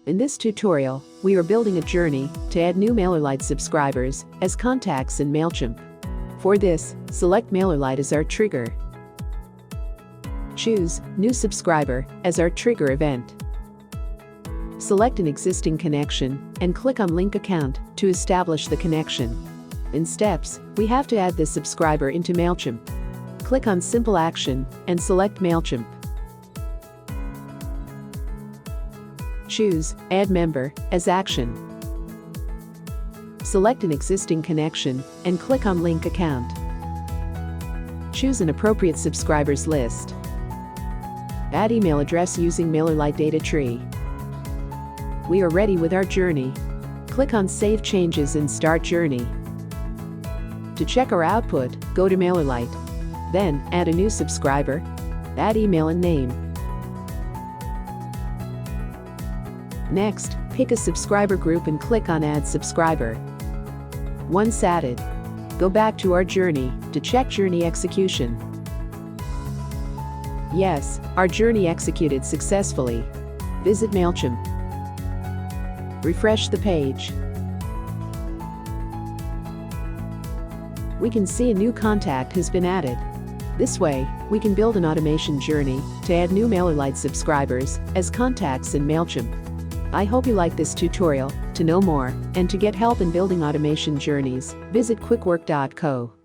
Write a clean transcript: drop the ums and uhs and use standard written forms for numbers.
In this tutorial, we are building a journey to add new MailerLite subscribers as contacts in Mailchimp. For this, select MailerLite as our trigger. Choose New Subscriber as our trigger event. Select an existing connection and click on Link Account to establish the connection. In steps, we have to add this subscriber into Mailchimp. Click on Simple Action and select Mailchimp. Choose Add Member as action. Select an existing connection and click on Link Account. Choose an appropriate subscribers list. Add email address using MailerLite data tree. We are ready with our journey. Click on Save Changes and Start Journey. To check our output, go to MailerLite. Then, add a new subscriber. Add email and name. Next, pick a subscriber group and click on Add Subscriber. Once added, go back to our journey to check journey execution. Yes, our journey executed successfully. Visit Mailchimp. Refresh the page. We can see a new contact has been added. This way, we can build an automation journey to add new MailerLite subscribers as contacts in Mailchimp. I hope you like this tutorial. To know more and to get help in building automation journeys, visit quickwork.co.